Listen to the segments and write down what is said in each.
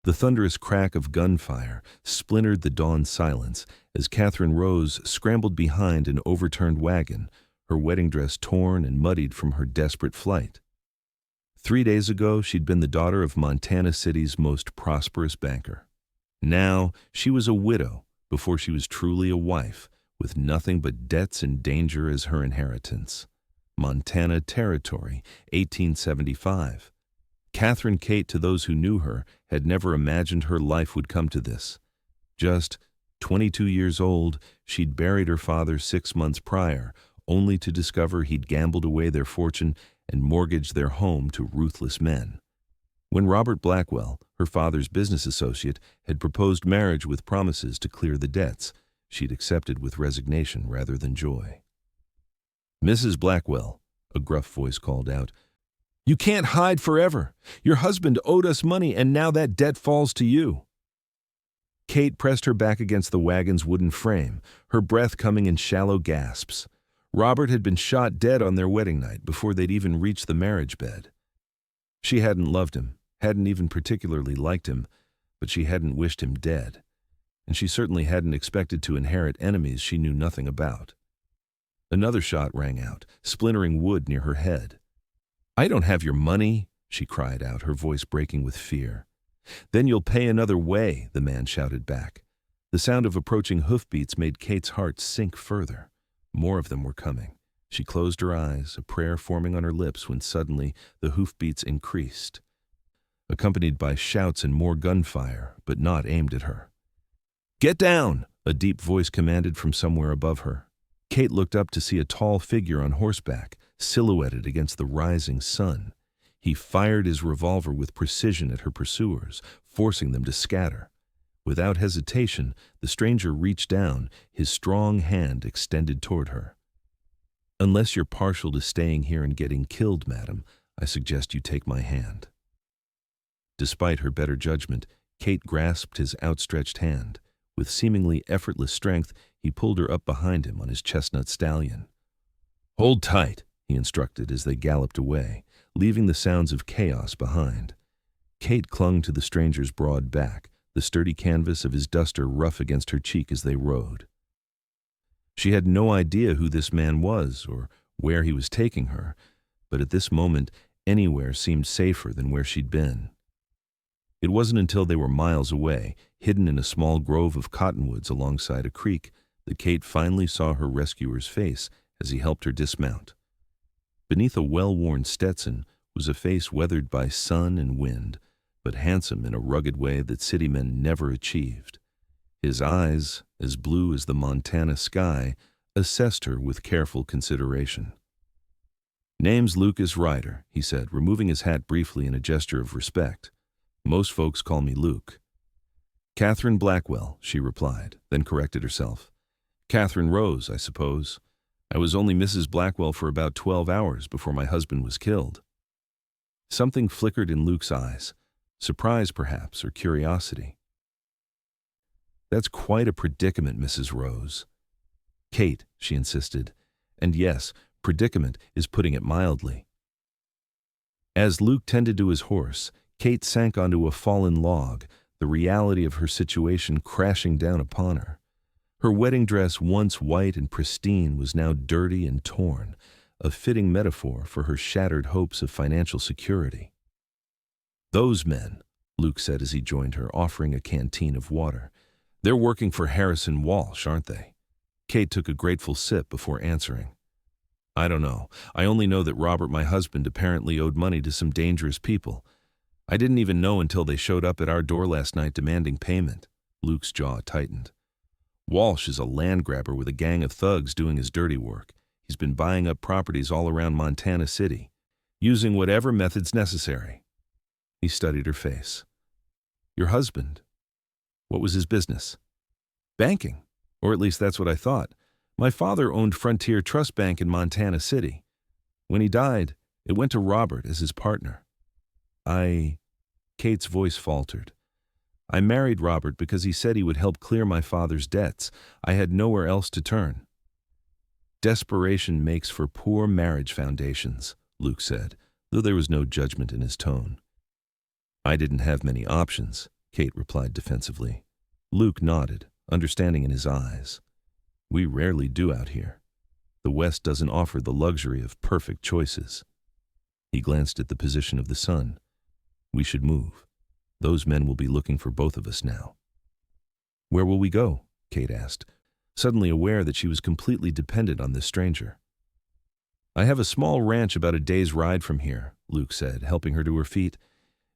The thunderous crack of gunfire splintered the dawn silence as Katherine Rose scrambled behind an overturned wagon, her wedding dress torn and muddied from her desperate flight. 3 days ago, she'd been the daughter of Montana City's most prosperous banker. Now, she was a widow before she was truly a wife, with nothing but debts and danger as her inheritance. Montana Territory, 1875. Catherine Kate, to those who knew her, had never imagined her life would come to this. Just 22 years old, she'd buried her father 6 months prior, only to discover he'd gambled away their fortune and mortgaged their home to ruthless men. When Robert Blackwell, her father's business associate, had proposed marriage with promises to clear the debts, she'd accepted with resignation rather than joy. "Mrs. Blackwell," a gruff voice called out, "you can't hide forever. Your husband owed us money, and now that debt falls to you." Kate pressed her back against the wagon's wooden frame, her breath coming in shallow gasps. Robert had been shot dead on their wedding night before they'd even reached the marriage bed. She hadn't loved him, hadn't even particularly liked him, but she hadn't wished him dead, and she certainly hadn't expected to inherit enemies she knew nothing about. Another shot rang out, splintering wood near her head. "I don't have your money," she cried out, her voice breaking with fear. "Then you'll pay another way," the man shouted back. The sound of approaching hoofbeats made Kate's heart sink further. More of them were coming. She closed her eyes, a prayer forming on her lips when suddenly the hoofbeats increased, accompanied by shouts and more gunfire, but not aimed at her. "Get down!" a deep voice commanded from somewhere above her. Kate looked up to see a tall figure on horseback, silhouetted against the rising sun. He fired his revolver with precision at her pursuers, forcing them to scatter. Without hesitation, the stranger reached down, his strong hand extended toward her. "Unless you're partial to staying here and getting killed, madam, I suggest you take my hand." Despite her better judgment, Kate grasped his outstretched hand. With seemingly effortless strength, he pulled her up behind him on his chestnut stallion. "Hold tight," he instructed as they galloped away, leaving the sounds of chaos behind. Kate clung to the stranger's broad back, the sturdy canvas of his duster rough against her cheek as they rode. She had no idea who this man was or where he was taking her, but at this moment, anywhere seemed safer than where she'd been. It wasn't until they were miles away, hidden in a small grove of cottonwoods alongside a creek, that Kate finally saw her rescuer's face as he helped her dismount. Beneath a well-worn Stetson was a face weathered by sun and wind, but handsome in a rugged way that city men never achieved. His eyes, as blue as the Montana sky, assessed her with careful consideration. "Name's Lucas Ryder," he said, removing his hat briefly in a gesture of respect. "Most folks call me Luke." "Katherine Blackwell," she replied, then corrected herself. "Katherine Rose, I suppose. I was only Mrs. Blackwell for about 12 hours before my husband was killed." Something flickered in Luke's eyes. Surprise, perhaps, or curiosity. "That's quite a predicament, Mrs. Rose." "Kate," she insisted, "and yes, predicament is putting it mildly." As Luke tended to his horse, Kate sank onto a fallen log, the reality of her situation crashing down upon her. Her wedding dress, once white and pristine, was now dirty and torn, a fitting metaphor for her shattered hopes of financial security. "Those men," Luke said as he joined her, offering a canteen of water. "They're working for Harrison Walsh, aren't they?" Kate took a grateful sip before answering. "I don't know. I only know that Robert, my husband, apparently owed money to some dangerous people. I didn't even know until they showed up at our door last night demanding payment." Luke's jaw tightened. "Walsh is a land grabber with a gang of thugs doing his dirty work. He's been buying up properties all around Montana City, using whatever methods necessary." He studied her face. "Your husband? What was his business?" "Banking. Or at least that's what I thought. My father owned Frontier Trust Bank in Montana City. When he died, it went to Robert as his partner. Kate's voice faltered. "I married Robert because he said he would help clear my father's debts. I had nowhere else to turn." "Desperation makes for poor marriage foundations," Luke said, though there was no judgment in his tone. "I didn't have many options," Kate replied defensively. Luke nodded, understanding in his eyes. We rarely do out here. The West doesn't offer the luxury of perfect choices. He glanced at the position of the sun. We should move. Those men will be looking for both of us now. Where will we go? Kate asked, suddenly aware that she was completely dependent on this stranger. I have a small ranch about a day's ride from here, Luke said, helping her to her feet.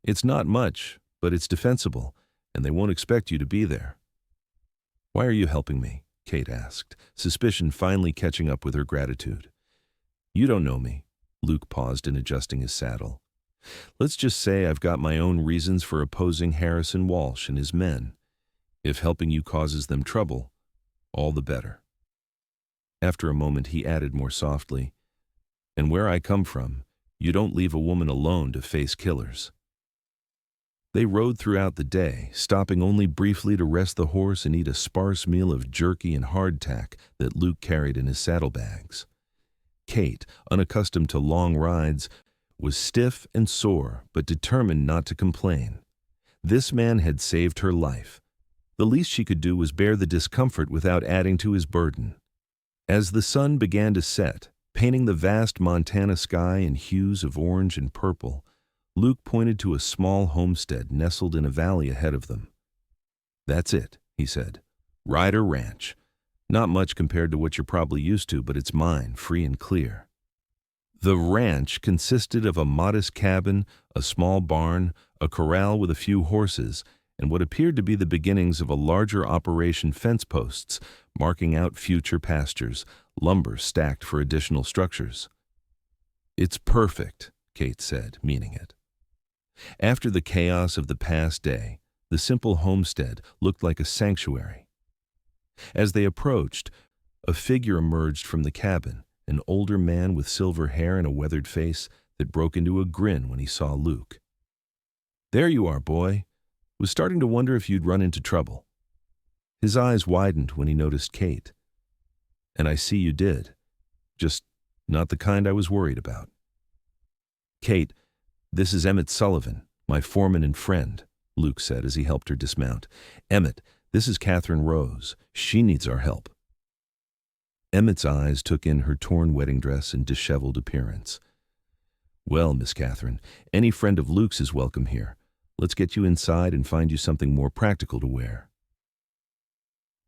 It's not much, but it's defensible, and they won't expect you to be there. Why are you helping me? Kate asked, suspicion finally catching up with her gratitude. You don't know me. Luke paused in adjusting his saddle. Let's just say I've got my own reasons for opposing Harrison Walsh and his men. If helping you causes them trouble, all the better. After a moment he added more softly, and where I come from, you don't leave a woman alone to face killers. They rode throughout the day, stopping only briefly to rest the horse and eat a sparse meal of jerky and hardtack that Luke carried in his saddlebags. Kate, unaccustomed to long rides, was stiff and sore but determined not to complain. This man had saved her life. The least she could do was bear the discomfort without adding to his burden. As the sun began to set, painting the vast Montana sky in hues of orange and purple, Luke pointed to a small homestead nestled in a valley ahead of them. That's it, he said. Ryder Ranch. Not much compared to what you're probably used to, but it's mine, free and clear. The ranch consisted of a modest cabin, a small barn, a corral with a few horses, and what appeared to be the beginnings of a larger operation, fence posts, marking out future pastures, lumber stacked for additional structures. It's perfect, Kate said, meaning it. After the chaos of the past day, the simple homestead looked like a sanctuary. As they approached, a figure emerged from the cabin, an older man with silver hair and a weathered face that broke into a grin when he saw Luke. There you are, boy. Was starting to wonder if you'd run into trouble. His eyes widened when he noticed Kate. And I see you did. Just not the kind I was worried about. Kate, this is Emmett Sullivan, my foreman and friend, Luke said as he helped her dismount. Emmett, this is Katherine Rose. She needs our help. Emmett's eyes took in her torn wedding dress and disheveled appearance. Well, Miss Katherine, any friend of Luke's is welcome here. Let's get you inside and find you something more practical to wear.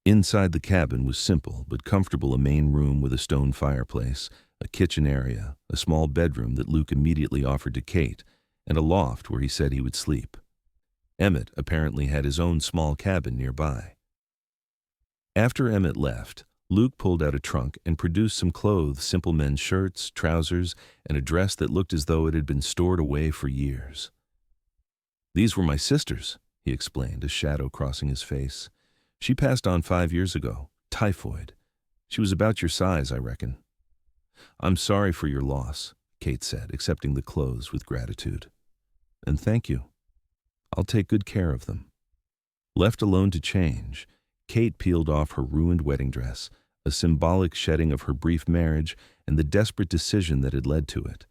Inside the cabin was simple but comfortable, a main room with a stone fireplace, a kitchen area, a small bedroom that Luke immediately offered to Kate, and a loft where he said he would sleep. Emmett apparently had his own small cabin nearby. After Emmett left, Luke pulled out a trunk and produced some clothes, simple men's shirts, trousers, and a dress that looked as though it had been stored away for years. These were my sister's, he explained, a shadow crossing his face. She passed on 5 years ago, typhoid. She was about your size, I reckon. I'm sorry for your loss, Kate said, accepting the clothes with gratitude. And thank you. I'll take good care of them. Left alone to change, Kate peeled off her ruined wedding dress, a symbolic shedding of her brief marriage and the desperate decision that had led to it.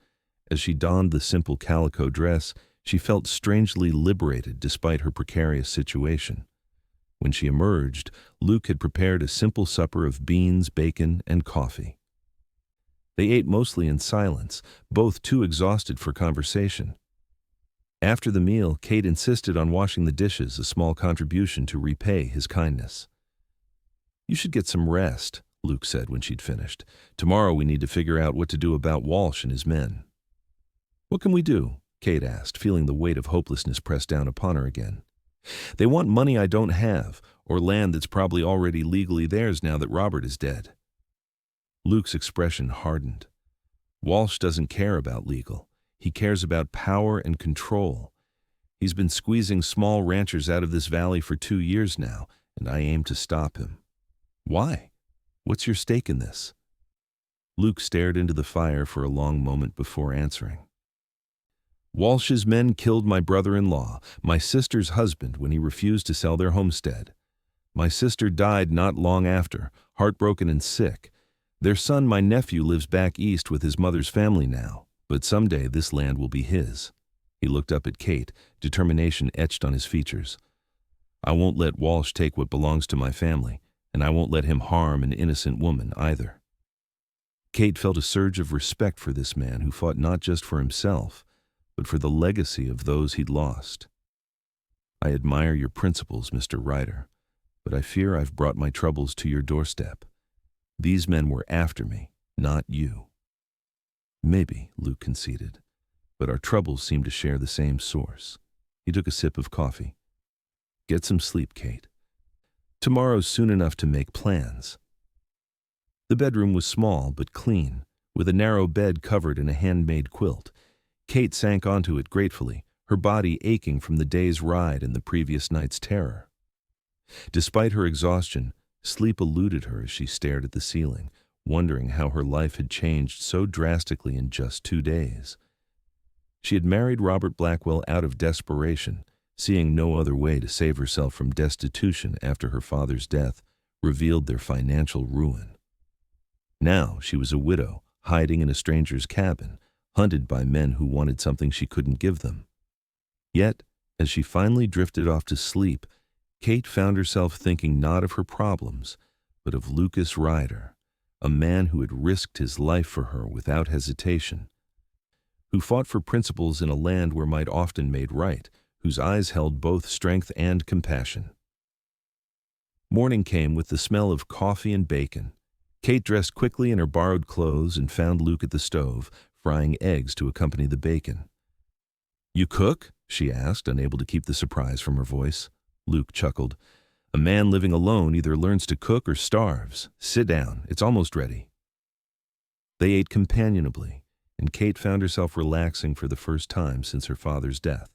As she donned the simple calico dress, she felt strangely liberated despite her precarious situation. When she emerged, Luke had prepared a simple supper of beans, bacon, and coffee. They ate mostly in silence, both too exhausted for conversation. After the meal, Kate insisted on washing the dishes, a small contribution to repay his kindness. You should get some rest, Luke said when she'd finished. Tomorrow we need to figure out what to do about Walsh and his men. What can we do? Kate asked, feeling the weight of hopelessness press down upon her again. They want money I don't have, or land that's probably already legally theirs now that Robert is dead. Luke's expression hardened. Walsh doesn't care about legal. He cares about power and control. He's been squeezing small ranchers out of this valley for 2 years now, and I aim to stop him. Why? What's your stake in this? Luke stared into the fire for a long moment before answering. Walsh's men killed my brother-in-law, my sister's husband, when he refused to sell their homestead. My sister died not long after, heartbroken and sick. Their son, my nephew, lives back east with his mother's family now, but someday this land will be his. He looked up at Kate, determination etched on his features. I won't let Walsh take what belongs to my family, and I won't let him harm an innocent woman either. Kate felt a surge of respect for this man who fought not just for himself, but for the legacy of those he'd lost. I admire your principles, Mr. Ryder, but I fear I've brought my troubles to your doorstep. These men were after me, not you. Maybe, Luke conceded, but our troubles seem to share the same source. He took a sip of coffee. Get some sleep, Kate. Tomorrow's soon enough to make plans. The bedroom was small but clean, with a narrow bed covered in a handmade quilt. Kate sank onto it gratefully, her body aching from the day's ride and the previous night's terror. Despite her exhaustion, sleep eluded her as she stared at the ceiling, wondering how her life had changed so drastically in just 2 days. She had married Robert Blackwell out of desperation, seeing no other way to save herself from destitution after her father's death revealed their financial ruin. Now she was a widow, hiding in a stranger's cabin, hunted by men who wanted something she couldn't give them. Yet, as she finally drifted off to sleep, Kate found herself thinking not of her problems, but of Lucas Ryder, a man who had risked his life for her without hesitation, who fought for principles in a land where might often made right, whose eyes held both strength and compassion. Morning came with the smell of coffee and bacon. Kate dressed quickly in her borrowed clothes and found Luke at the stove, frying eggs to accompany the bacon. "You cook?" she asked, unable to keep the surprise from her voice. Luke chuckled. "A man living alone either learns to cook or starves. Sit down, it's almost ready." They ate companionably, and Kate found herself relaxing for the first time since her father's death.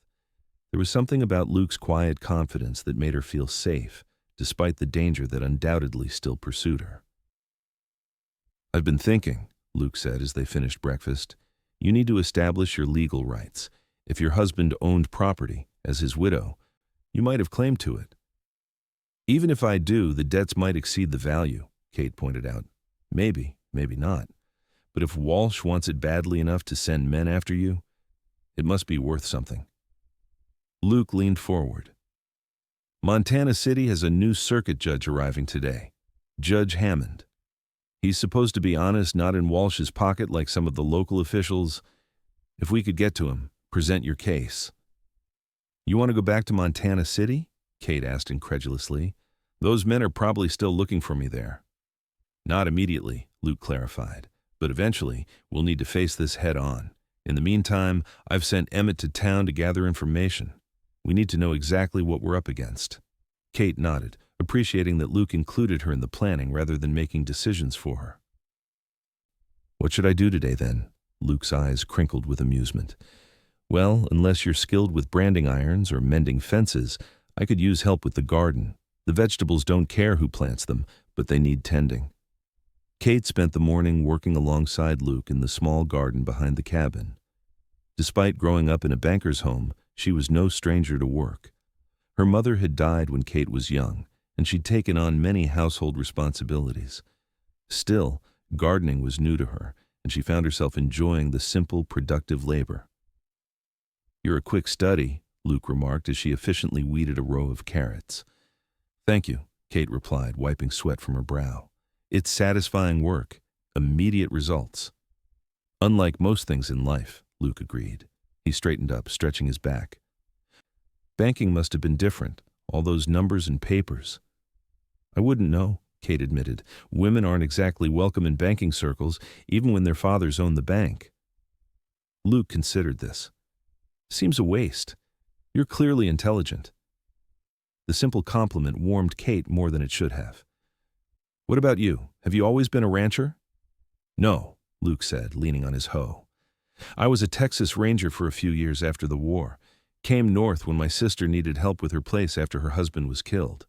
There was something about Luke's quiet confidence that made her feel safe, despite the danger that undoubtedly still pursued her. "I've been thinking," Luke said as they finished breakfast. "You need to establish your legal rights. If your husband owned property, as his widow, you might have claim to it." "Even if I do, the debts might exceed the value," Kate pointed out. "Maybe, maybe not. But if Walsh wants it badly enough to send men after you, it must be worth something." Luke leaned forward. "Montana City has a new circuit judge arriving today, Judge Hammond. He's supposed to be honest, not in Walsh's pocket like some of the local officials. If we could get to him, present your case." "You want to go back to Montana City?" Kate asked incredulously. "Those men are probably still looking for me there." "Not immediately," Luke clarified, "but eventually we'll need to face this head on. In the meantime, I've sent Emmett to town to gather information. We need to know exactly what we're up against." Kate nodded, appreciating that Luke included her in the planning rather than making decisions for her. "What should I do today, then?" Luke's eyes crinkled with amusement. "Well, unless you're skilled with branding irons or mending fences, I could use help with the garden. The vegetables don't care who plants them, but they need tending." Kate spent the morning working alongside Luke in the small garden behind the cabin. Despite growing up in a banker's home, she was no stranger to work. Her mother had died when Kate was young, and she'd taken on many household responsibilities. Still, gardening was new to her, and she found herself enjoying the simple, productive labor. "You're a quick study," Luke remarked as she efficiently weeded a row of carrots. "Thank you," Kate replied, wiping sweat from her brow. "It's satisfying work, immediate results." "Unlike most things in life," Luke agreed. He straightened up, stretching his back. "Banking must have been different, all those numbers and papers." "I wouldn't know," Kate admitted. "Women aren't exactly welcome in banking circles, even when their fathers own the bank." Luke considered this. "Seems a waste. You're clearly intelligent." The simple compliment warmed Kate more than it should have. "What about you? Have you always been a rancher?" "No," Luke said, leaning on his hoe. "I was a Texas Ranger for a few years after the war. Came north when my sister needed help with her place after her husband was killed."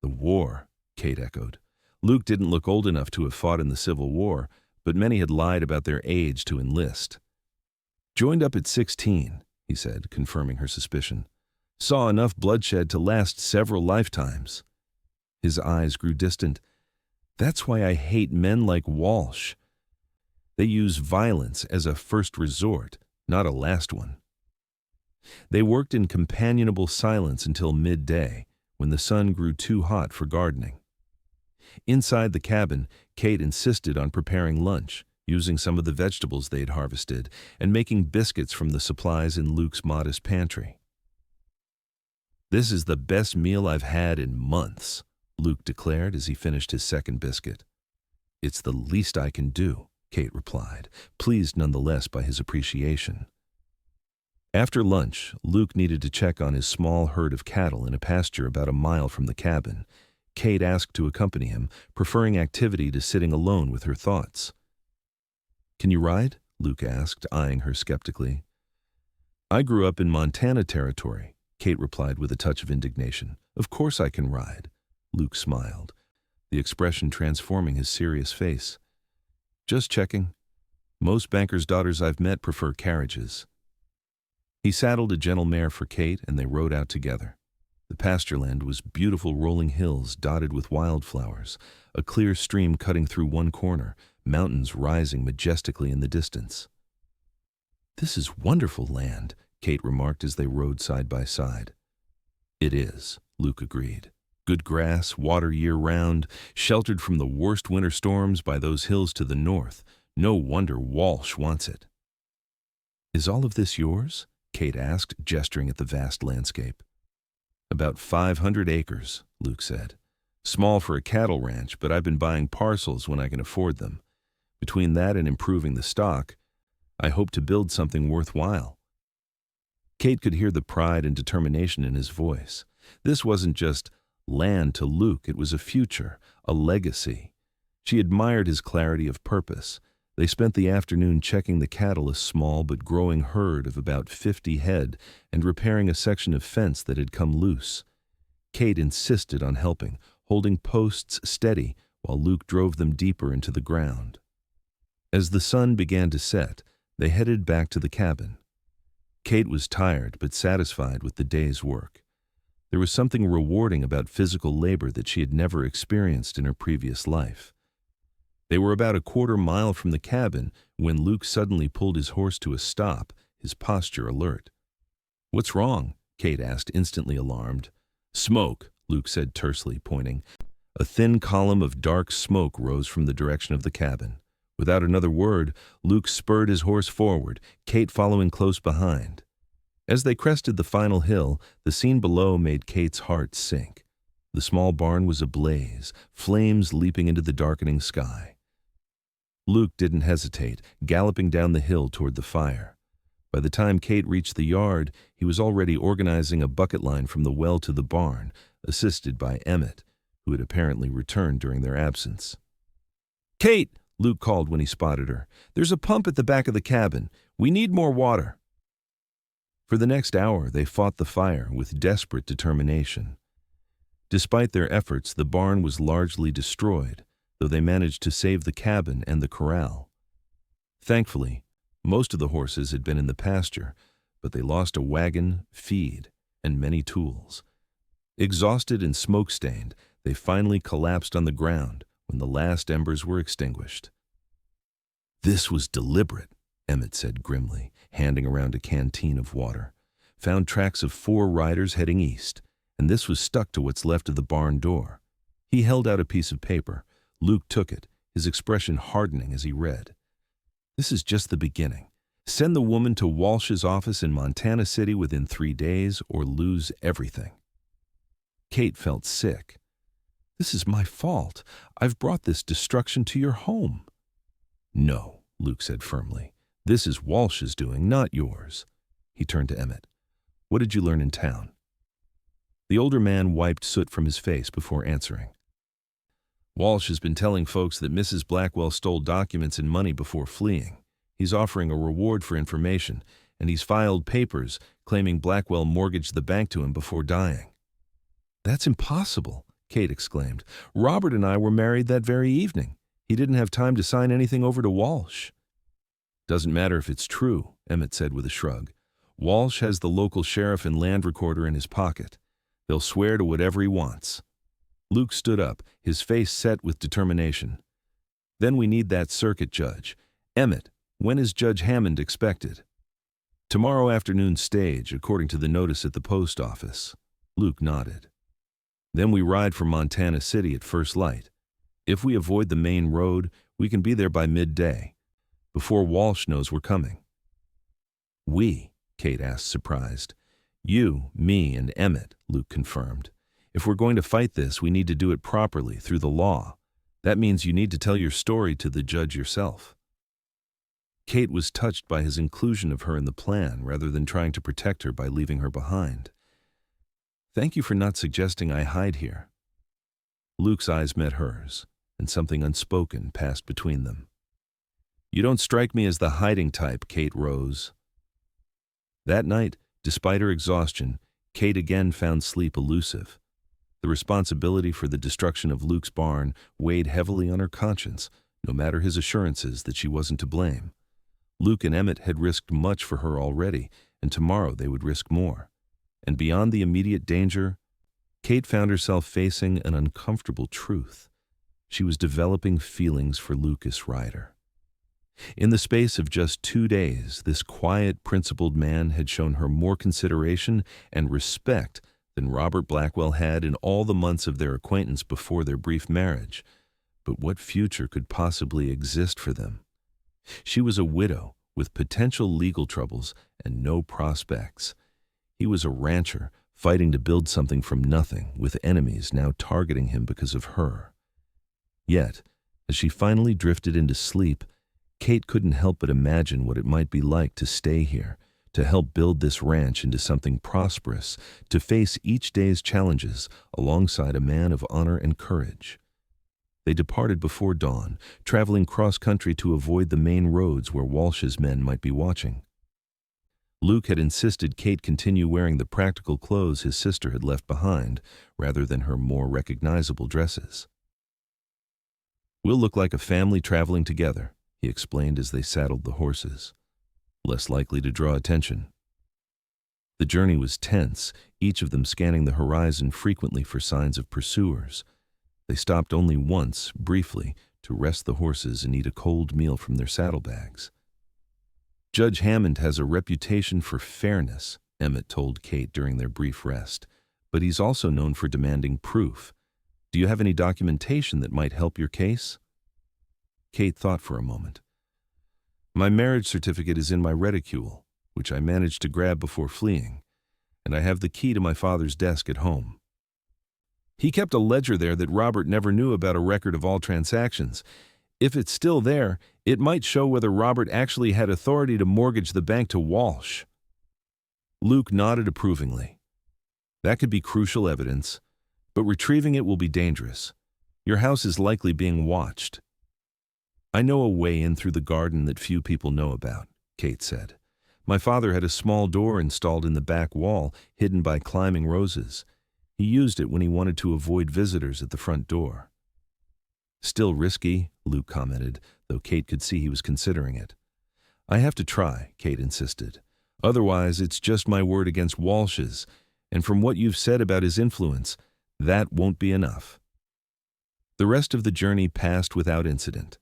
"The war," Kate echoed. Luke didn't look old enough to have fought in the Civil War, but many had lied about their age to enlist. "Joined up at 16, he said, confirming her suspicion. "Saw enough bloodshed to last several lifetimes." His eyes grew distant. "That's why I hate men like Walsh. They use violence as a first resort, not a last one." They worked in companionable silence until midday, when the sun grew too hot for gardening. Inside the cabin, Kate insisted on preparing lunch, using some of the vegetables they'd harvested, and making biscuits from the supplies in Luke's modest pantry. "This is the best meal I've had in months," Luke declared as he finished his second biscuit. "It's the least I can do," Kate replied, pleased nonetheless by his appreciation. After lunch, Luke needed to check on his small herd of cattle in a pasture about a mile from the cabin. Kate asked to accompany him, preferring activity to sitting alone with her thoughts. "Can you ride?" Luke asked, eyeing her skeptically. "I grew up in Montana territory," Kate replied with a touch of indignation. "Of course I can ride." Luke smiled, the expression transforming his serious face. "Just checking. Most bankers' daughters I've met prefer carriages." He saddled a gentle mare for Kate, and they rode out together. The pastureland was beautiful rolling hills dotted with wildflowers, a clear stream cutting through one corner, mountains rising majestically in the distance. "This is wonderful land," Kate remarked as they rode side by side. "It is," Luke agreed. "Good grass, water year-round, sheltered from the worst winter storms by those hills to the north. No wonder Walsh wants it." "Is all of this yours?" Kate asked, gesturing at the vast landscape. "About 500 acres, Luke said. "Small for a cattle ranch, but I've been buying parcels when I can afford them. Between that and improving the stock, I hope to build something worthwhile." Kate could hear the pride and determination in his voice. This wasn't just land to Luke, it was a future, a legacy. She admired his clarity of purpose. They spent the afternoon checking the cattle, a small but growing herd of about 50 head, and repairing a section of fence that had come loose. Kate insisted on helping, holding posts steady while Luke drove them deeper into the ground. As the sun began to set, they headed back to the cabin. Kate was tired but satisfied with the day's work. There was something rewarding about physical labor that she had never experienced in her previous life. They were about a quarter-mile from the cabin when Luke suddenly pulled his horse to a stop, his posture alert. "What's wrong?" Kate asked, instantly alarmed. "Smoke," Luke said tersely, pointing. A thin column of dark smoke rose from the direction of the cabin. Without another word, Luke spurred his horse forward, Kate following close behind. As they crested the final hill, the scene below made Kate's heart sink. The small barn was ablaze, flames leaping into the darkening sky. Luke didn't hesitate, galloping down the hill toward the fire. By the time Kate reached the yard, he was already organizing a bucket line from the well to the barn, assisted by Emmett, who had apparently returned during their absence. "Kate!" Luke called when he spotted her. "There's a pump at the back of the cabin. We need more water." For the next hour, they fought the fire with desperate determination. Despite their efforts, the barn was largely destroyed, though they managed to save the cabin and the corral. Thankfully, most of the horses had been in the pasture, but they lost a wagon, feed, and many tools. Exhausted and smoke-stained, they finally collapsed on the ground when the last embers were extinguished. "This was deliberate," Emmett said grimly, handing around a canteen of water. "Found tracks of 4 riders heading east, and this was stuck to what's left of the barn door." He held out a piece of paper. Luke took it, his expression hardening as he read. "This is just the beginning. Send the woman to Walsh's office in Montana City within 3 days or lose everything." Kate felt sick. "This is my fault. I've brought this destruction to your home." "No," Luke said firmly. "This is Walsh's doing, not yours." He turned to Emmett. "What did you learn in town?" The older man wiped soot from his face before answering. "Walsh has been telling folks that Mrs. Blackwell stole documents and money before fleeing. He's offering a reward for information, and he's filed papers claiming Blackwell mortgaged the bank to him before dying." "That's impossible," Kate exclaimed. "Robert and I were married that very evening. He didn't have time to sign anything over to Walsh." "Doesn't matter if it's true," Emmett said with a shrug. "Walsh has the local sheriff and land recorder in his pocket. They'll swear to whatever he wants." Luke stood up, his face set with determination. "Then we need that circuit judge. Emmett, when is Judge Hammond expected?" Tomorrow afternoon stage, according to the notice at the post office. Luke nodded. Then we ride for Montana City at first light. If we avoid the main road, we can be there by midday, before Walsh knows we're coming. We? Kate asked, surprised. You, me, and Emmett, Luke confirmed. If we're going to fight this, we need to do it properly, through the law. That means you need to tell your story to the judge yourself. Kate was touched by his inclusion of her in the plan, rather than trying to protect her by leaving her behind. Thank you for not suggesting I hide here. Luke's eyes met hers, and something unspoken passed between them. You don't strike me as the hiding type, Kate Rose. That night, despite her exhaustion, Kate again found sleep elusive. The responsibility for the destruction of Luke's barn weighed heavily on her conscience, no matter his assurances that she wasn't to blame. Luke and Emmett had risked much for her already, and tomorrow they would risk more. And beyond the immediate danger, Kate found herself facing an uncomfortable truth. She was developing feelings for Lucas Ryder. In the space of just 2 days, this quiet, principled man had shown her more consideration and respect than Robert Blackwell had in all the months of their acquaintance before their brief marriage. But what future could possibly exist for them? She was a widow with potential legal troubles and no prospects. He was a rancher fighting to build something from nothing, with enemies now targeting him because of her. Yet, as she finally drifted into sleep, Kate couldn't help but imagine what it might be like to stay here, to help build this ranch into something prosperous, to face each day's challenges alongside a man of honor and courage. They departed before dawn, traveling cross-country to avoid the main roads where Walsh's men might be watching. Luke had insisted Kate continue wearing the practical clothes his sister had left behind, rather than her more recognizable dresses. We'll look like a family traveling together, he explained as they saddled the horses. Less likely to draw attention. The journey was tense, each of them scanning the horizon frequently for signs of pursuers. They stopped only once, briefly, to rest the horses and eat a cold meal from their saddlebags. Judge Hammond has a reputation for fairness, Emmett told Kate during their brief rest, but he's also known for demanding proof. Do you have any documentation that might help your case? Kate thought for a moment. My marriage certificate is in my reticule, which I managed to grab before fleeing, and I have the key to my father's desk at home. He kept a ledger there that Robert never knew about, a record of all transactions. If it's still there, it might show whether Robert actually had authority to mortgage the bank to Walsh. Luke nodded approvingly. That could be crucial evidence, but retrieving it will be dangerous. Your house is likely being watched. I know a way in through the garden that few people know about, Kate said. My father had a small door installed in the back wall, hidden by climbing roses. He used it when he wanted to avoid visitors at the front door. Still risky, Luke commented, though Kate could see he was considering it. I have to try, Kate insisted. Otherwise, it's just my word against Walsh's, and from what you've said about his influence, that won't be enough. The rest of the journey passed without incident,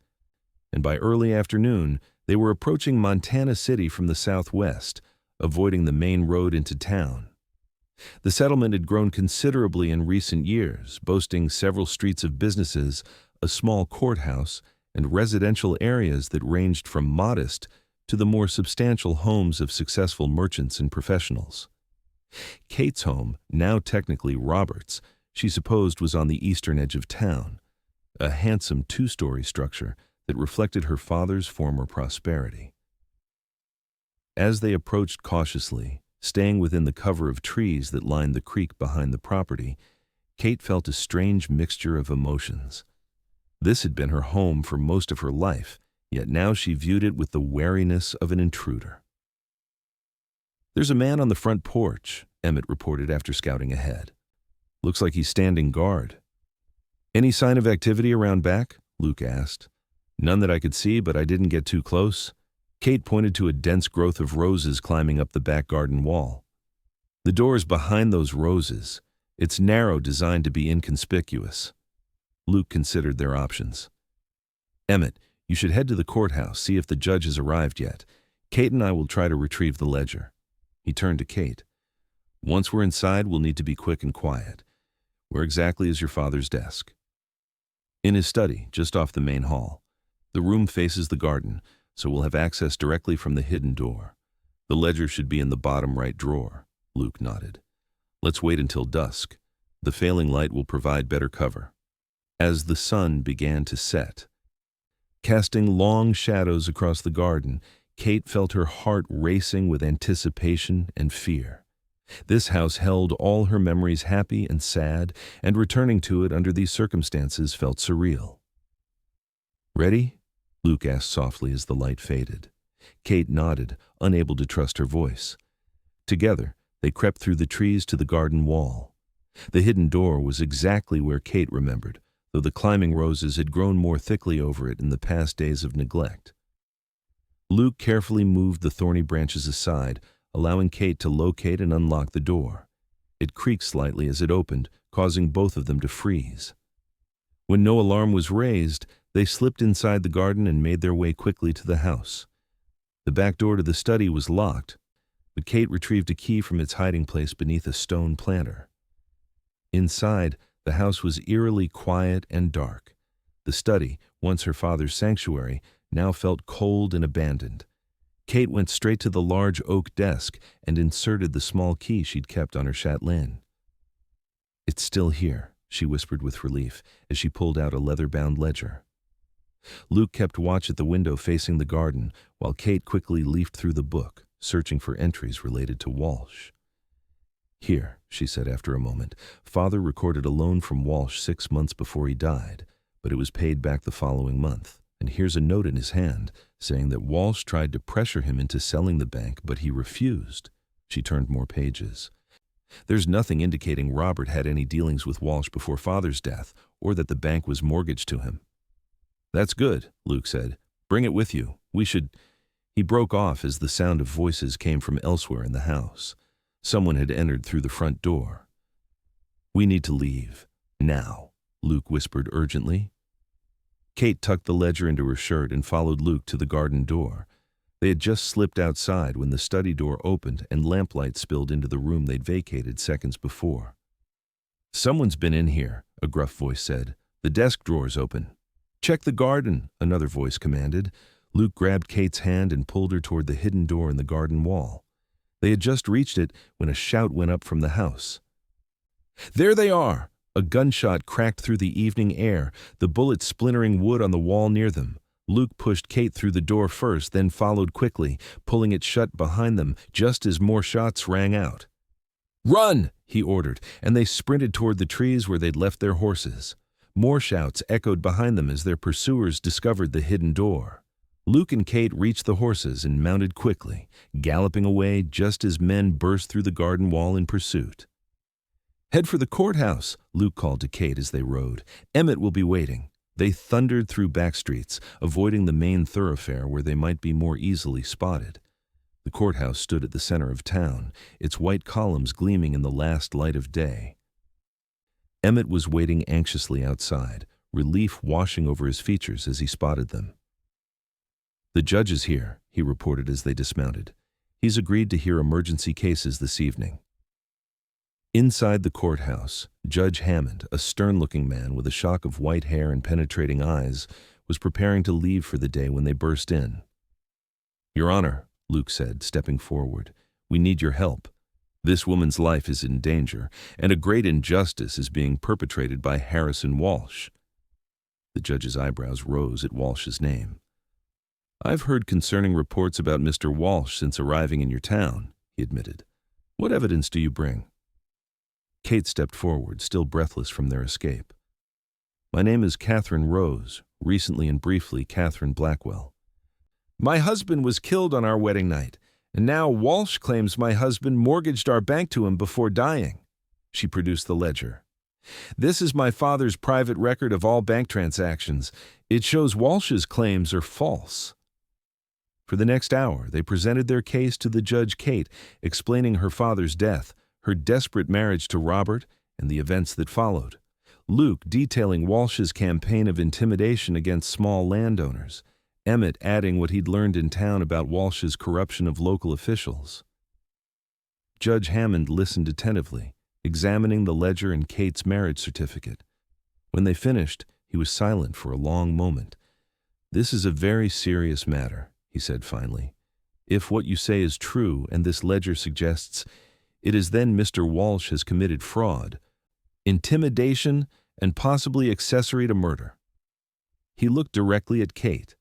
and by early afternoon, they were approaching Montana City from the southwest, avoiding the main road into town. The settlement had grown considerably in recent years, boasting several streets of businesses, a small courthouse, and residential areas that ranged from modest to the more substantial homes of successful merchants and professionals. Kate's home, now technically Robert's, she supposed was on the eastern edge of town, a handsome 2-story structure that reflected her father's former prosperity. As they approached cautiously, staying within the cover of trees that lined the creek behind the property, Kate felt a strange mixture of emotions. This had been her home for most of her life, yet now she viewed it with the wariness of an intruder. There's a man on the front porch, Emmett reported after scouting ahead. Looks like he's standing guard. Any sign of activity around back? Luke asked. None that I could see, but I didn't get too close. Kate pointed to a dense growth of roses climbing up the back garden wall. The door's behind those roses. It's narrow, designed to be inconspicuous. Luke considered their options. Emmett, you should head to the courthouse, see if the judge has arrived yet. Kate and I will try to retrieve the ledger. He turned to Kate. Once we're inside, we'll need to be quick and quiet. Where exactly is your father's desk? In his study, just off the main hall. The room faces the garden, so we'll have access directly from the hidden door. The ledger should be in the bottom right drawer. Luke nodded. Let's wait until dusk. The failing light will provide better cover. As the sun began to set, casting long shadows across the garden, Kate felt her heart racing with anticipation and fear. This house held all her memories, happy and sad, and returning to it under these circumstances felt surreal. Ready? Luke asked softly as the light faded. Kate nodded, unable to trust her voice. Together, they crept through the trees to the garden wall. The hidden door was exactly where Kate remembered, though the climbing roses had grown more thickly over it in the past days of neglect. Luke carefully moved the thorny branches aside, allowing Kate to locate and unlock the door. It creaked slightly as it opened, causing both of them to freeze. When no alarm was raised, they slipped inside the garden and made their way quickly to the house. The back door to the study was locked, but Kate retrieved a key from its hiding place beneath a stone planter. Inside, the house was eerily quiet and dark. The study, once her father's sanctuary, now felt cold and abandoned. Kate went straight to the large oak desk and inserted the small key she'd kept on her chatelaine. It's still here, she whispered with relief as she pulled out a leather-bound ledger. Luke kept watch at the window facing the garden, while Kate quickly leafed through the book, searching for entries related to Walsh. Here, she said after a moment, Father recorded a loan from Walsh 6 months before he died, but it was paid back the following month. And here's a note in his hand saying that Walsh tried to pressure him into selling the bank, but he refused. She turned more pages. There's nothing indicating Robert had any dealings with Walsh before Father's death, or that the bank was mortgaged to him. That's good, Luke said. Bring it with you. We should... He broke off as the sound of voices came from elsewhere in the house. Someone had entered through the front door. We need to leave. Now, Luke whispered urgently. Kate tucked the ledger into her shirt and followed Luke to the garden door. They had just slipped outside when the study door opened and lamplight spilled into the room they'd vacated seconds before. Someone's been in here, a gruff voice said. The desk drawer's open. Check the garden, another voice commanded. Luke grabbed Kate's hand and pulled her toward the hidden door in the garden wall. They had just reached it when a shout went up from the house. There they are! A gunshot cracked through the evening air, the bullet splintering wood on the wall near them. Luke pushed Kate through the door first, then followed quickly, pulling it shut behind them just as more shots rang out. Run! He ordered, and they sprinted toward the trees where they'd left their horses. More shouts echoed behind them as their pursuers discovered the hidden door. Luke and Kate reached the horses and mounted quickly, galloping away just as men burst through the garden wall in pursuit. Head for the courthouse, Luke called to Kate as they rode. Emmett will be waiting. They thundered through back streets, avoiding the main thoroughfare where they might be more easily spotted. The courthouse stood at the center of town, its white columns gleaming in the last light of day. Emmett was waiting anxiously outside, relief washing over his features as he spotted them. The judge is here, he reported as they dismounted. He's agreed to hear emergency cases this evening. Inside the courthouse, Judge Hammond, a stern-looking man with a shock of white hair and penetrating eyes, was preparing to leave for the day when they burst in. Your Honor, Luke said, stepping forward, we need your help. This woman's life is in danger, and a great injustice is being perpetrated by Harrison Walsh. The judge's eyebrows rose at Walsh's name. I've heard concerning reports about Mr. Walsh since arriving in your town, he admitted. What evidence do you bring? Kate stepped forward, still breathless from their escape. My name is Katherine Rose, recently and briefly Catherine Blackwell. My husband was killed on our wedding night, and now Walsh claims my husband mortgaged our bank to him before dying. She produced the ledger. This is my father's private record of all bank transactions. It shows Walsh's claims are false. For the next hour, they presented their case to the Judge Kate, explaining her father's death, her desperate marriage to Robert, and the events that followed. Luke detailing Walsh's campaign of intimidation against small landowners. Emmett adding what he'd learned in town about Walsh's corruption of local officials. Judge Hammond listened attentively, examining the ledger and Kate's marriage certificate. When they finished, he was silent for a long moment. "This is a very serious matter," he said finally. "If what you say is true and this ledger suggests, it is then Mr. Walsh has committed fraud, intimidation, and possibly accessory to murder." He looked directly at Kate.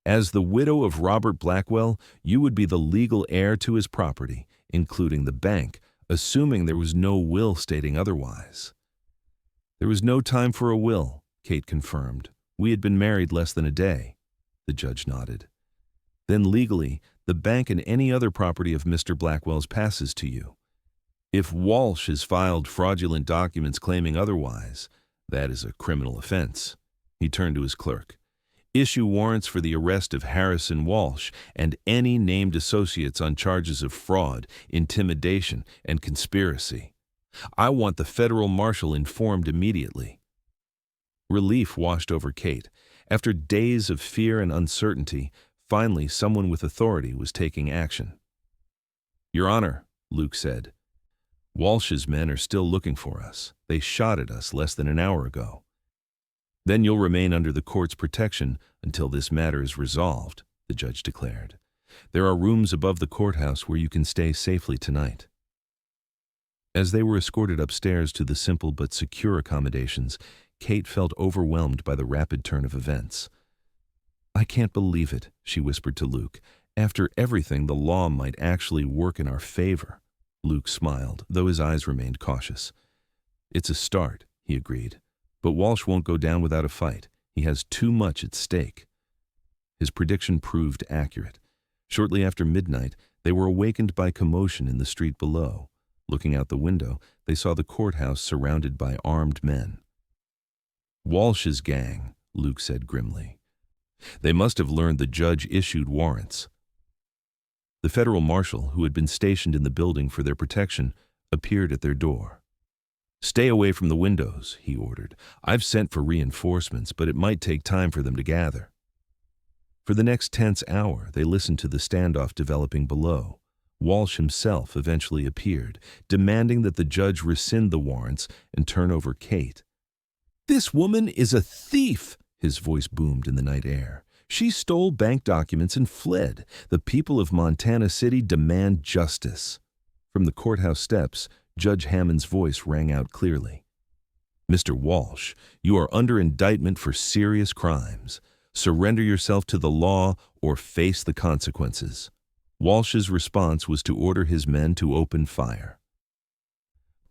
"As the widow of Robert Blackwell, you would be the legal heir to his property, including the bank, assuming there was no will stating otherwise." "There was no time for a will," Kate confirmed. "We had been married less than a day." The judge nodded. "Then legally, the bank and any other property of Mr. Blackwell's passes to you. If Walsh has filed fraudulent documents claiming otherwise, that is a criminal offense." He turned to his clerk. "Issue warrants for the arrest of Harrison Walsh and any named associates on charges of fraud, intimidation, and conspiracy. I want the federal marshal informed immediately." Relief washed over Kate. After days of fear and uncertainty, finally someone with authority was taking action. "Your Honor," Luke said, "Walsh's men are still looking for us. They shot at us less than an hour ago." "Then you'll remain under the court's protection until this matter is resolved," the judge declared. "There are rooms above the courthouse where you can stay safely tonight." As they were escorted upstairs to the simple but secure accommodations, Kate felt overwhelmed by the rapid turn of events. "I can't believe it," she whispered to Luke. "After everything, the law might actually work in our favor." Luke smiled, though his eyes remained cautious. "It's a start," he agreed. "But Walsh won't go down without a fight. He has too much at stake." His prediction proved accurate. Shortly after midnight, they were awakened by commotion in the street below. Looking out the window, they saw the courthouse surrounded by armed men. "Walsh's gang," Luke said grimly. "They must have learned the judge issued warrants." The federal marshal, who had been stationed in the building for their protection, appeared at their door. "Stay away from the windows," he ordered. "I've sent for reinforcements, but it might take time for them to gather." For the next tense hour, they listened to the standoff developing below. Walsh himself eventually appeared, demanding that the judge rescind the warrants and turn over Kate. "This woman is a thief!" his voice boomed in the night air. "She stole bank documents and fled. The people of Montana City demand justice." From the courthouse steps, Judge Hammond's voice rang out clearly. "Mr. Walsh, you are under indictment for serious crimes. Surrender yourself to the law or face the consequences." Walsh's response was to order his men to open fire.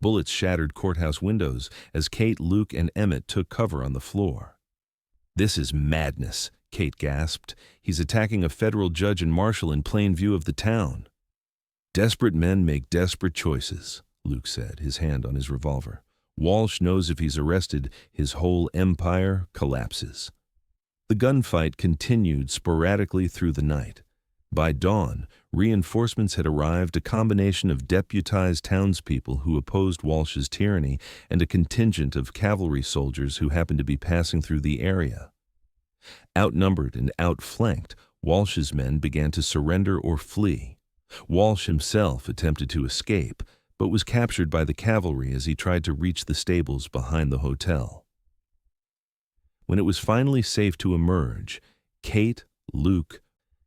Bullets shattered courthouse windows as Kate, Luke, and Emmett took cover on the floor. "This is madness," Kate gasped. "He's attacking a federal judge and marshal in plain view of the town." "Desperate men make desperate choices," Luke said, his hand on his revolver. "Walsh knows if he's arrested, his whole empire collapses." The gunfight continued sporadically through the night. By dawn, reinforcements had arrived, a combination of deputized townspeople who opposed Walsh's tyranny and a contingent of cavalry soldiers who happened to be passing through the area. Outnumbered and outflanked, Walsh's men began to surrender or flee. Walsh himself attempted to escape, but was captured by the cavalry as he tried to reach the stables behind the hotel. When it was finally safe to emerge, Kate, Luke,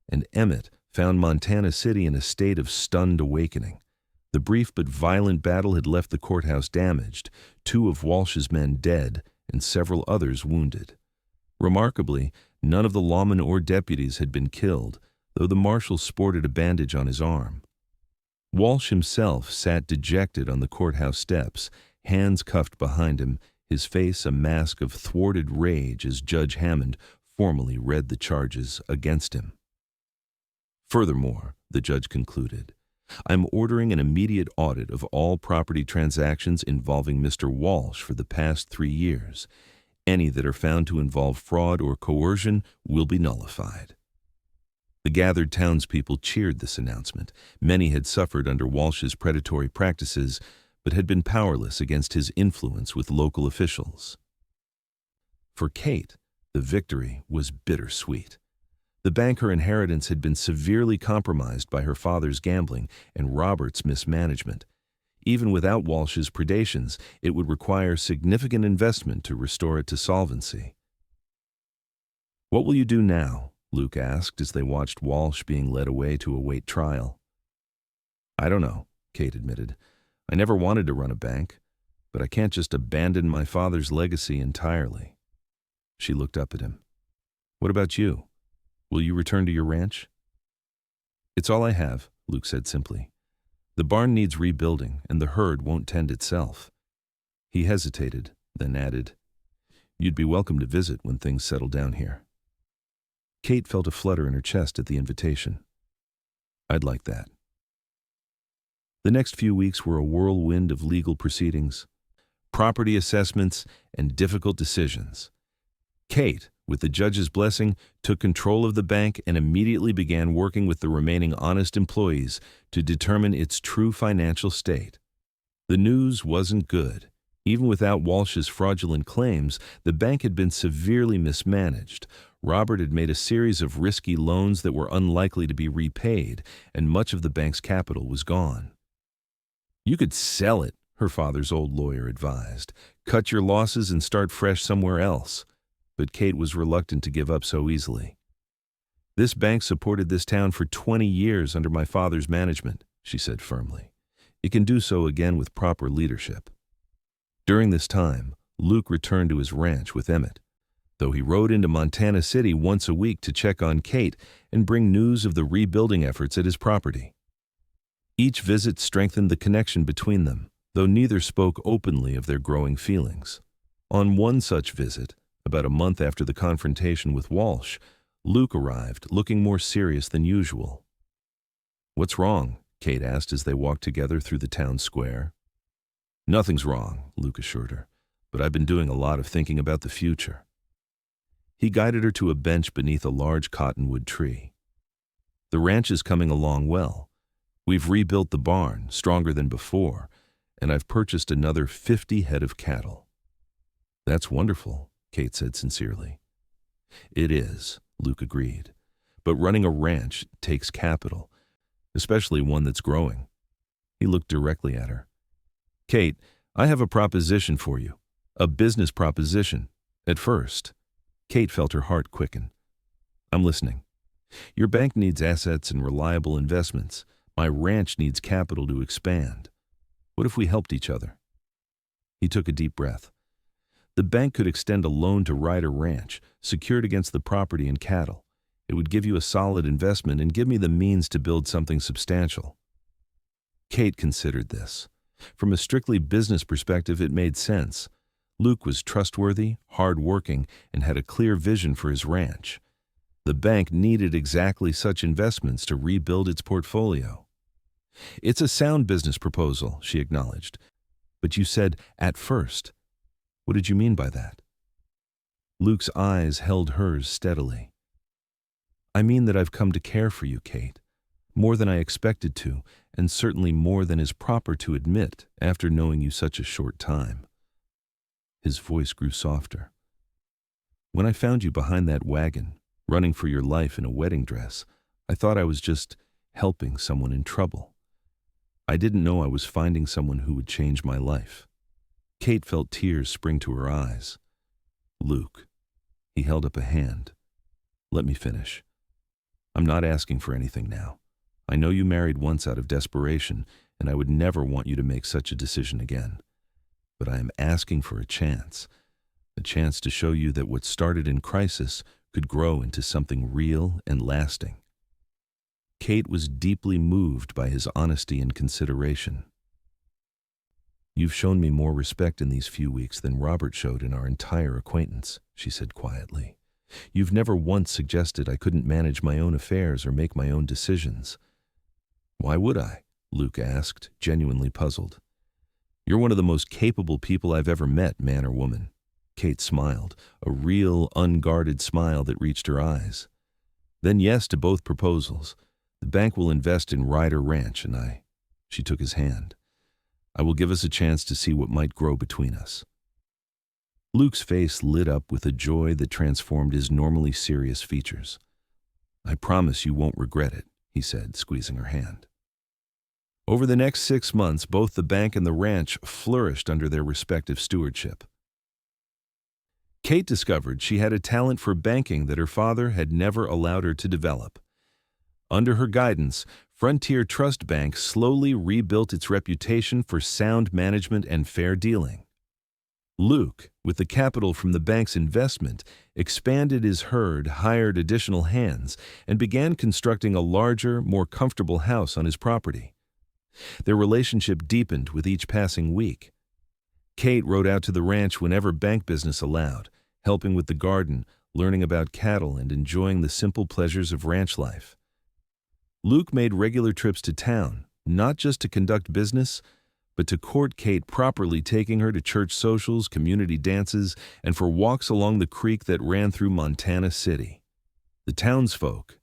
and Emmett found Montana City in a state of stunned awakening. The brief but violent battle had left the courthouse damaged, 2 of Walsh's men dead, and several others wounded. Remarkably, none of the lawmen or deputies had been killed, though the marshal sported a bandage on his arm. Walsh himself sat dejected on the courthouse steps, hands cuffed behind him, his face a mask of thwarted rage as Judge Hammond formally read the charges against him. "Furthermore," the judge concluded, "I'm ordering an immediate audit of all property transactions involving Mr. Walsh for the past 3 years. Any that are found to involve fraud or coercion will be nullified." The gathered townspeople cheered this announcement. Many had suffered under Walsh's predatory practices, but had been powerless against his influence with local officials. For Kate, the victory was bittersweet. The bank her inheritance had been severely compromised by her father's gambling and Robert's mismanagement. Even without Walsh's predations, it would require significant investment to restore it to solvency. "What will you do now?" Luke asked as they watched Walsh being led away to await trial. "I don't know," Kate admitted. "I never wanted to run a bank, but I can't just abandon my father's legacy entirely." She looked up at him. "What about you? Will you return to your ranch?" "It's all I have," Luke said simply. "The barn needs rebuilding, and the herd won't tend itself." He hesitated, then added, "You'd be welcome to visit when things settle down here." Kate felt a flutter in her chest at the invitation. "I'd like that." The next few weeks were a whirlwind of legal proceedings, property assessments, and difficult decisions. Kate, with the judge's blessing, took control of the bank and immediately began working with the remaining honest employees to determine its true financial state. The news wasn't good. Even without Walsh's fraudulent claims, the bank had been severely mismanaged. Robert had made a series of risky loans that were unlikely to be repaid, and much of the bank's capital was gone. "You could sell it," her father's old lawyer advised. "Cut your losses and start fresh somewhere else." But Kate was reluctant to give up so easily. "This bank supported this town for 20 years under my father's management," she said firmly. "It can do so again with proper leadership." During this time, Luke returned to his ranch with Emmett, though he rode into Montana City once a week to check on Kate and bring news of the rebuilding efforts at his property. Each visit strengthened the connection between them, though neither spoke openly of their growing feelings. On one such visit, about a month after the confrontation with Walsh, Luke arrived, looking more serious than usual. "What's wrong?" Kate asked as they walked together through the town square. "Nothing's wrong," Luke assured her, "but I've been doing a lot of thinking about the future." He guided her to a bench beneath a large cottonwood tree. "The ranch is coming along well. We've rebuilt the barn, stronger than before, and I've purchased another 50 head of cattle." "That's wonderful," Kate said sincerely. "It is," Luke agreed. "But running a ranch takes capital, especially one that's growing." He looked directly at her. "Kate, I have a proposition for you. A business proposition. At first." Kate felt her heart quicken. "I'm listening." "Your bank needs assets and reliable investments. My ranch needs capital to expand. What if we helped each other?" He took a deep breath. "The bank could extend a loan to Ryder Ranch, secured against the property and cattle. It would give you a solid investment and give me the means to build something substantial." Kate considered this. From a strictly business perspective, it made sense. Luke was trustworthy, hard-working, and had a clear vision for his ranch. The bank needed exactly such investments to rebuild its portfolio. "It's a sound business proposal," she acknowledged. "But you said, 'at first.' What did you mean by that?" Luke's eyes held hers steadily. "I mean that I've come to care for you, Kate, more than I expected to, and certainly more than is proper to admit after knowing you such a short time." His voice grew softer. "When I found you behind that wagon, running for your life in a wedding dress, I thought I was just helping someone in trouble. I didn't know I was finding someone who would change my life." Kate felt tears spring to her eyes. "Luke," he held up a hand. "Let me finish. I'm not asking for anything now. I know you married once out of desperation, and I would never want you to make such a decision again. But I am asking for a chance to show you that what started in crisis could grow into something real and lasting." Kate was deeply moved by his honesty and consideration. "You've shown me more respect in these few weeks than Robert showed in our entire acquaintance," she said quietly. "You've never once suggested I couldn't manage my own affairs or make my own decisions." "Why would I?" Luke asked, genuinely puzzled. "You're one of the most capable people I've ever met, man or woman." Kate smiled, a real, unguarded smile that reached her eyes. "Then yes to both proposals. The bank will invest in Ryder Ranch, and she took his hand. "I will give us a chance to see what might grow between us." Luke's face lit up with a joy that transformed his normally serious features. "I promise you won't regret it," he said, squeezing her hand. Over the next 6 months, both the bank and the ranch flourished under their respective stewardship. Kate discovered she had a talent for banking that her father had never allowed her to develop. Under her guidance, Frontier Trust Bank slowly rebuilt its reputation for sound management and fair dealing. Luke, with the capital from the bank's investment, expanded his herd, hired additional hands, and began constructing a larger, more comfortable house on his property. Their relationship deepened with each passing week. Kate rode out to the ranch whenever bank business allowed, helping with the garden, learning about cattle, and enjoying the simple pleasures of ranch life. Luke made regular trips to town, not just to conduct business, but to court Kate, properly taking her to church socials, community dances, and for walks along the creek that ran through Montana City. The townsfolk,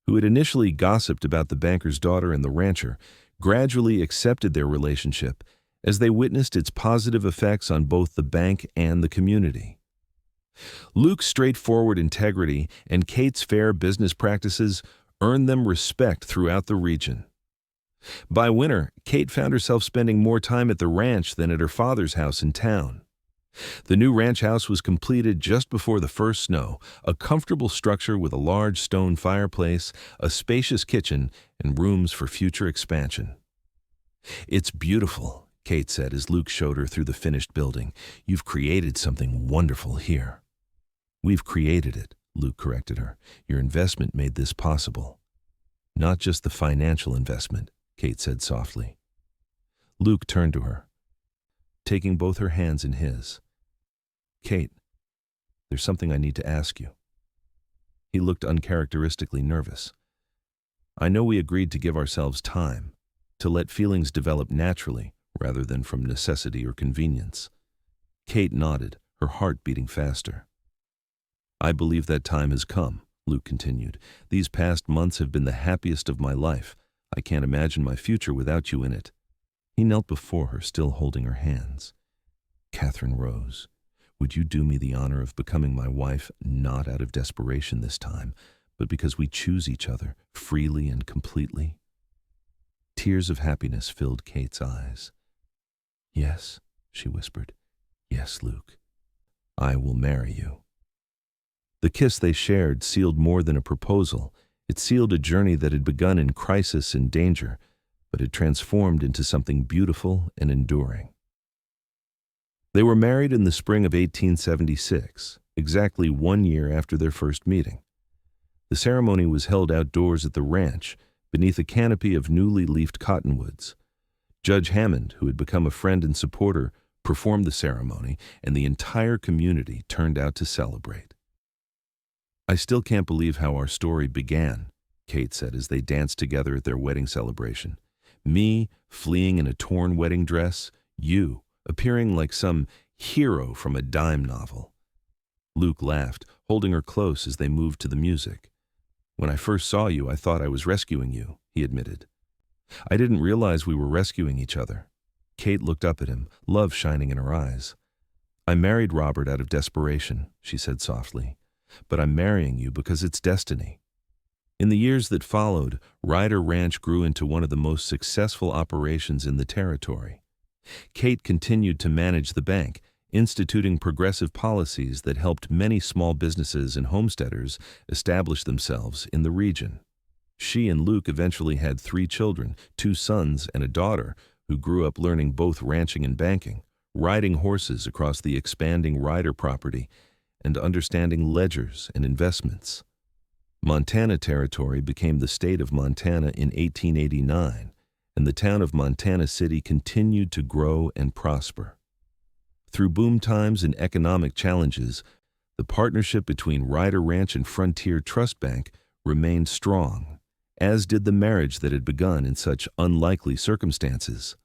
who had initially gossiped about the banker's daughter and the rancher, gradually accepted their relationship as they witnessed its positive effects on both the bank and the community. Luke's straightforward integrity and Kate's fair business practices earned them respect throughout the region. By winter, Kate found herself spending more time at the ranch than at her father's house in town. The new ranch house was completed just before the first snow, a comfortable structure with a large stone fireplace, a spacious kitchen, and rooms for future expansion. "It's beautiful," Kate said as Luke showed her through the finished building. "You've created something wonderful here." "We've created it," Luke corrected her. "Your investment made this possible." "Not just the financial investment," Kate said softly. Luke turned to her, taking both her hands in his. "Kate, there's something I need to ask you." He looked uncharacteristically nervous. "I know we agreed to give ourselves time, to let feelings develop naturally rather than from necessity or convenience." Kate nodded, her heart beating faster. "I believe that time has come," Luke continued. "These past months have been the happiest of my life. I can't imagine my future without you in it." He knelt before her, still holding her hands. "Katherine Rose, would you do me the honor of becoming my wife, not out of desperation this time, but because we choose each other freely and completely?" Tears of happiness filled Kate's eyes. "Yes," she whispered. "Yes, Luke. I will marry you." The kiss they shared sealed more than a proposal. It sealed a journey that had begun in crisis and danger, but had transformed into something beautiful and enduring. They were married in the spring of 1876, exactly 1 year after their first meeting. The ceremony was held outdoors at the ranch, beneath a canopy of newly leafed cottonwoods. Judge Hammond, who had become a friend and supporter, performed the ceremony, and the entire community turned out to celebrate. "I still can't believe how our story began," Kate said as they danced together at their wedding celebration. "Me, fleeing in a torn wedding dress, you, appearing like some hero from a dime novel." Luke laughed, holding her close as they moved to the music. "When I first saw you, I thought I was rescuing you," he admitted. "I didn't realize we were rescuing each other." Kate looked up at him, love shining in her eyes. "I married Robert out of desperation," she said softly. "But I'm marrying you because it's destiny." In the years that followed, Ryder Ranch grew into one of the most successful operations in the territory. Kate continued to manage the bank, instituting progressive policies that helped many small businesses and homesteaders establish themselves in the region. She and Luke eventually had 3 children, 2 sons and a daughter, who grew up learning both ranching and banking, riding horses across the expanding Ryder property, and understanding ledgers and investments. Montana Territory became the state of Montana in 1889, and the town of Montana City continued to grow and prosper. Through boom times and economic challenges, the partnership between Ryder Ranch and Frontier Trust Bank remained strong, as did the marriage that had begun in such unlikely circumstances.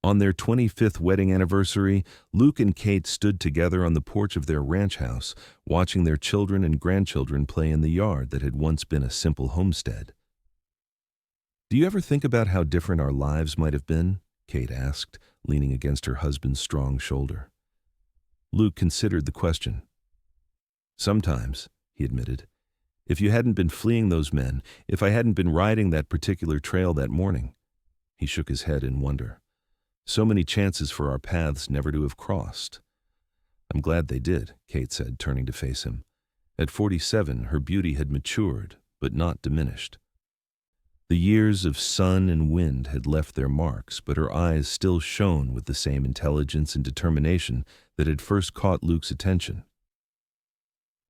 On their 25th wedding anniversary, Luke and Kate stood together on the porch of their ranch house, watching their children and grandchildren play in the yard that had once been a simple homestead. "Do you ever think about how different our lives might have been?" Kate asked, leaning against her husband's strong shoulder. Luke considered the question. "Sometimes," he admitted. If you hadn't been fleeing those men, if I hadn't been riding that particular trail that morning." He shook his head in wonder. "So many chances for our paths never to have crossed." "I'm glad they did," Kate said, turning to face him. At 47, her beauty had matured, but not diminished. The years of sun and wind had left their marks, but her eyes still shone with the same intelligence and determination that had first caught Luke's attention.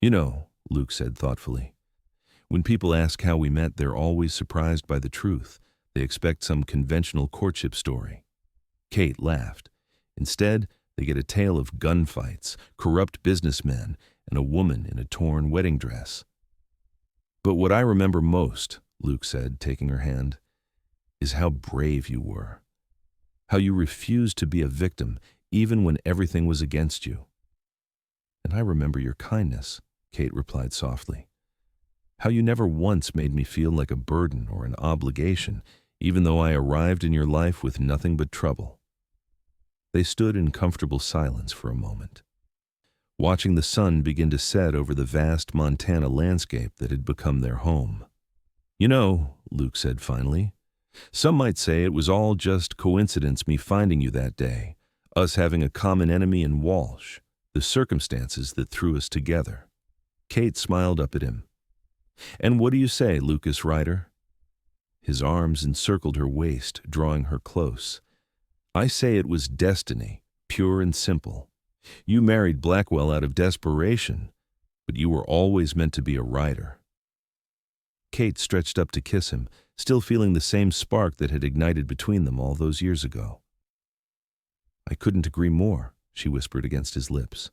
"You know," Luke said thoughtfully, "when people ask how we met, they're always surprised by the truth. They expect some conventional courtship story." Kate laughed. Instead, they get a tale of gunfights, corrupt businessmen, and a woman in a torn wedding dress. "But what I remember most," Luke said, taking her hand, "is how brave you were. How you refused to be a victim, even when everything was against you." "And I remember your kindness," Kate replied softly. "How you never once made me feel like a burden or an obligation, even though I arrived in your life with nothing but trouble." They stood in comfortable silence for a moment, watching the sun begin to set over the vast Montana landscape that had become their home. "You know," Luke said finally, "some might say it was all just coincidence me finding you that day, us having a common enemy in Walsh, the circumstances that threw us together." Kate smiled up at him. "And what do you say, Lucas Ryder?" His arms encircled her waist, drawing her close. "I say it was destiny, pure and simple. You married Blackwell out of desperation, but you were always meant to be a Ryder." Kate stretched up to kiss him, still feeling the same spark that had ignited between them all those years ago. "I couldn't agree more," she whispered against his lips.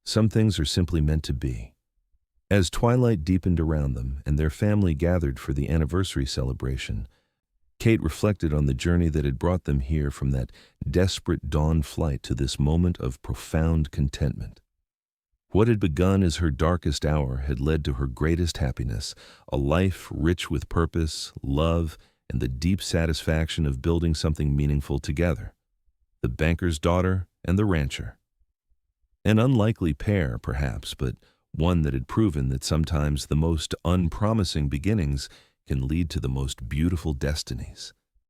"Some things are simply meant to be." As twilight deepened around them and their family gathered for the anniversary celebration, Kate reflected on the journey that had brought them here, from that desperate dawn flight to this moment of profound contentment. What had begun as her darkest hour had led to her greatest happiness, a life rich with purpose, love, and the deep satisfaction of building something meaningful together. The banker's daughter and the rancher. An unlikely pair, perhaps, but one that had proven that sometimes the most unpromising beginnings can lead to the most beautiful destinies.